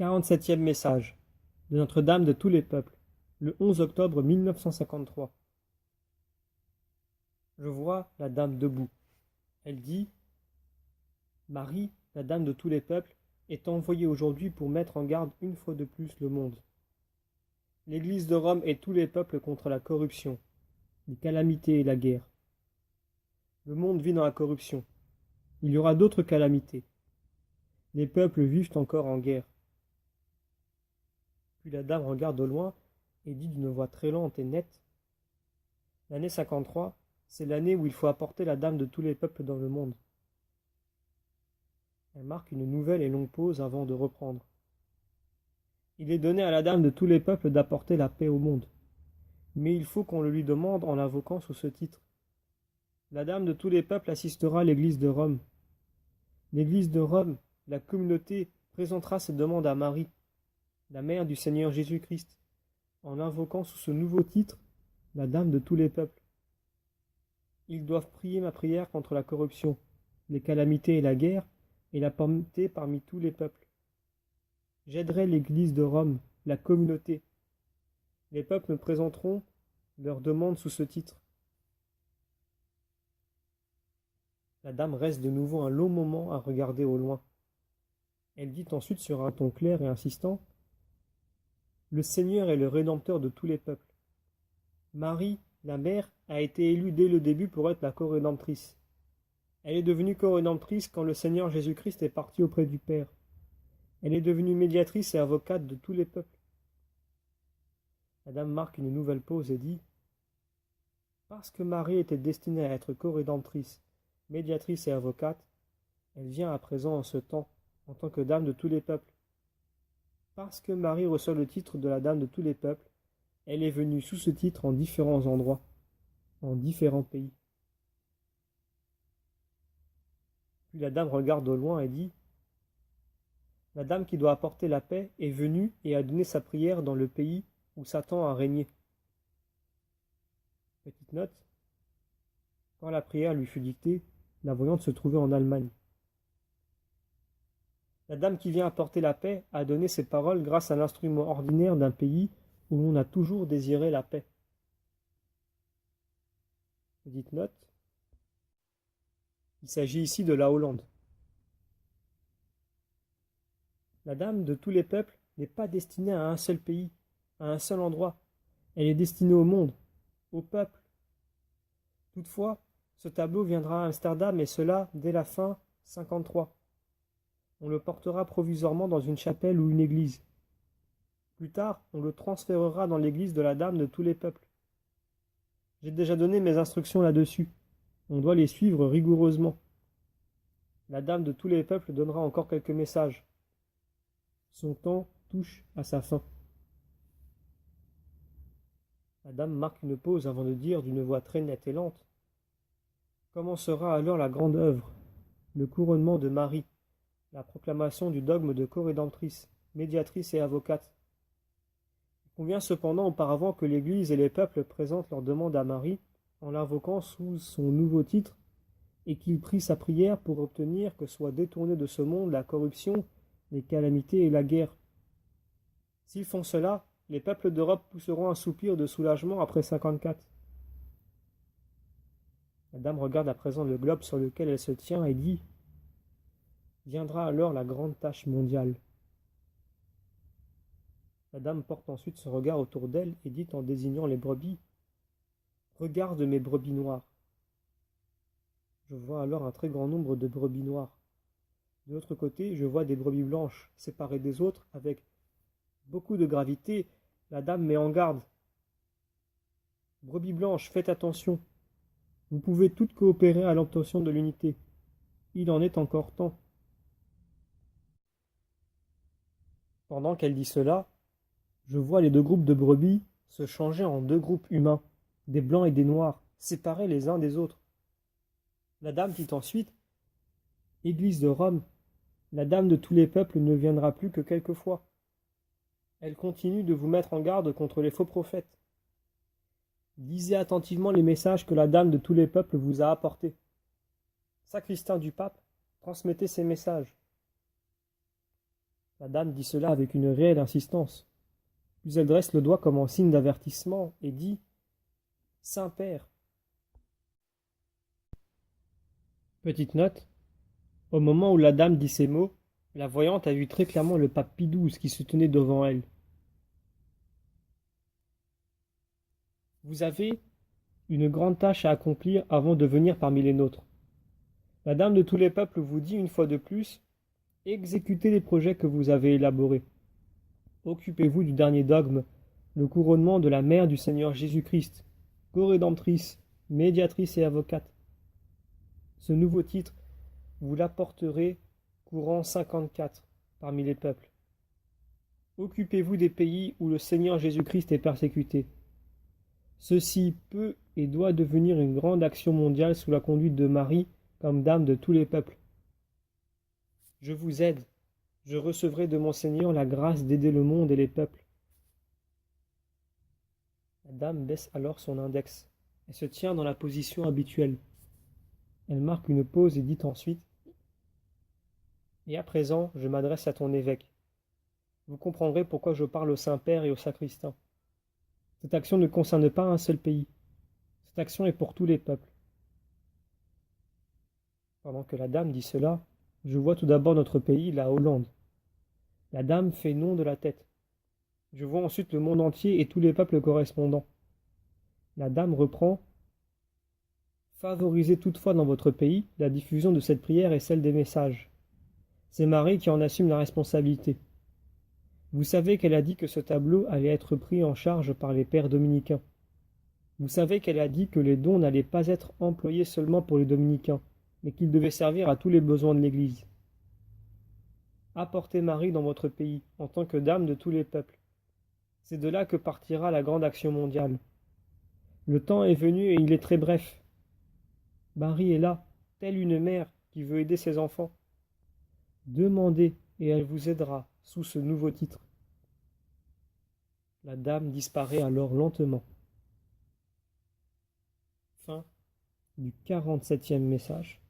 47e message de Notre-Dame de tous les peuples, le 11 octobre 1953. Je vois la Dame debout. Elle dit: Marie, la Dame de tous les peuples, est envoyée aujourd'hui pour mettre en garde une fois de plus le monde. L'Église de Rome et tous les peuples contre la corruption, les calamités et la guerre. Le monde vit dans la corruption. Il y aura d'autres calamités. Les peuples vivent encore en guerre. Puis la Dame regarde au loin et dit d'une voix très lente et nette: L'année 53, c'est l'année où il faut apporter la Dame de tous les peuples dans le monde. Elle marque une nouvelle et longue pause avant de reprendre. Il est donné à la Dame de tous les peuples d'apporter la paix au monde. Mais il faut qu'on le lui demande en l'invoquant sous ce titre. La Dame de tous les peuples assistera à l'Église de Rome. L'Église de Rome, la communauté, présentera ses demandes à Marie, la mère du Seigneur Jésus-Christ, en l'invoquant sous ce nouveau titre, la Dame de tous les peuples. Ils doivent prier ma prière contre la corruption, les calamités et la guerre, et la porter parmi tous les peuples. J'aiderai l'Église de Rome, la communauté. Les peuples me présenteront leurs demandes sous ce titre. La Dame reste de nouveau un long moment à regarder au loin. Elle dit ensuite sur un ton clair et insistant: Le Seigneur est le Rédempteur de tous les peuples. Marie, la mère, a été élue dès le début pour être la co-rédemptrice. Elle est devenue co-rédemptrice quand le Seigneur Jésus-Christ est parti auprès du Père. Elle est devenue médiatrice et avocate de tous les peuples. La Dame marque une nouvelle pause et dit: Parce que Marie était destinée à être co-rédemptrice, médiatrice et avocate, elle vient à présent en ce temps, en tant que Dame de tous les peuples. Parce que Marie reçoit le titre de la Dame de tous les peuples, elle est venue sous ce titre en différents endroits, en différents pays. Puis la Dame regarde au loin et dit: La Dame qui doit apporter la paix est venue et a donné sa prière dans le pays où Satan a régné. Petite note: quand la prière lui fut dictée, la voyante se trouvait en Allemagne. La Dame qui vient apporter la paix a donné ses paroles grâce à l'instrument ordinaire d'un pays où l'on a toujours désiré la paix. Petite note: il s'agit ici de la Hollande. La Dame de tous les peuples n'est pas destinée à un seul pays, à un seul endroit. Elle est destinée au monde, au peuple. Toutefois, ce tableau viendra à Amsterdam et cela dès la fin 53. On le portera provisoirement dans une chapelle ou une église. Plus tard, on le transférera dans l'église de la Dame de tous les peuples. J'ai déjà donné mes instructions là-dessus. On doit les suivre rigoureusement. La Dame de tous les peuples donnera encore quelques messages. Son temps touche à sa fin. La Dame marque une pause avant de dire d'une voix très nette et lente: Commencera alors la grande œuvre, le couronnement de Marie, la proclamation du dogme de co-rédemptrice, médiatrice et avocate. Il convient cependant auparavant que l'Église et les peuples présentent leurs demandes à Marie en l'invoquant sous son nouveau titre et qu'ils prient sa prière pour obtenir que soit détournée de ce monde la corruption, les calamités et la guerre. S'ils font cela, les peuples d'Europe pousseront un soupir de soulagement après 54. La Dame regarde à présent le globe sur lequel elle se tient et dit: Viendra alors la grande tâche mondiale. La Dame porte ensuite son regard autour d'elle et dit en désignant les brebis: Regarde mes brebis noires. Je vois alors un très grand nombre de brebis noires. De l'autre côté, je vois des brebis blanches, séparées des autres, avec beaucoup de gravité. La Dame met en garde: Brebis blanches, faites attention. Vous pouvez toutes coopérer à l'obtention de l'unité. Il en est encore temps. Pendant qu'elle dit cela, je vois les deux groupes de brebis se changer en deux groupes humains, des blancs et des noirs, séparés les uns des autres. La Dame dit ensuite: Église de Rome, la Dame de tous les peuples ne viendra plus que quelquefois. Elle continue de vous mettre en garde contre les faux prophètes. Lisez attentivement les messages que la Dame de tous les peuples vous a apportés. Sacristain du pape, transmettez ces messages. La dame dit cela avec une réelle insistance. Puis elle dresse le doigt comme en signe d'avertissement et dit « Saint-Père ». Petite note, au moment où la dame dit ces mots, la voyante a vu très clairement le pape Pie XII qui se tenait devant elle. Vous avez une grande tâche à accomplir avant de venir parmi les nôtres. La dame de tous les peuples vous dit une fois de plus, exécutez les projets que vous avez élaborés. Occupez-vous du dernier dogme, le couronnement de la mère du Seigneur Jésus-Christ, co-rédemptrice, médiatrice et avocate. Ce nouveau titre, vous l'apporterez courant 54 parmi les peuples. Occupez-vous des pays où le Seigneur Jésus-Christ est persécuté. Ceci peut et doit devenir une grande action mondiale sous la conduite de Marie comme dame de tous les peuples. Je vous aide, je recevrai de mon Seigneur la grâce d'aider le monde et les peuples. La dame baisse alors son index et se tient dans la position habituelle. Elle marque une pause et dit ensuite « Et à présent, je m'adresse à ton évêque. Vous comprendrez pourquoi je parle au Saint-Père et au sacristain. Cette action ne concerne pas un seul pays. Cette action est pour tous les peuples. » Pendant que la dame dit cela, je vois tout d'abord notre pays, la Hollande. La dame fait non de la tête. Je vois ensuite le monde entier et tous les peuples correspondants. La dame reprend « Favorisez toutefois dans votre pays la diffusion de cette prière et celle des messages. C'est Marie qui en assume la responsabilité. Vous savez qu'elle a dit que ce tableau allait être pris en charge par les pères dominicains. Vous savez qu'elle a dit que les dons n'allaient pas être employés seulement pour les dominicains, mais qu'ils devaient servir à tous les besoins de l'Église. Apportez Marie dans votre pays, en tant que dame de tous les peuples. C'est de là que partira la grande action mondiale. Le temps est venu et il est très bref. Marie est là, telle une mère qui veut aider ses enfants. Demandez et elle vous aidera sous ce nouveau titre. La dame disparaît alors lentement. Fin du 47e message.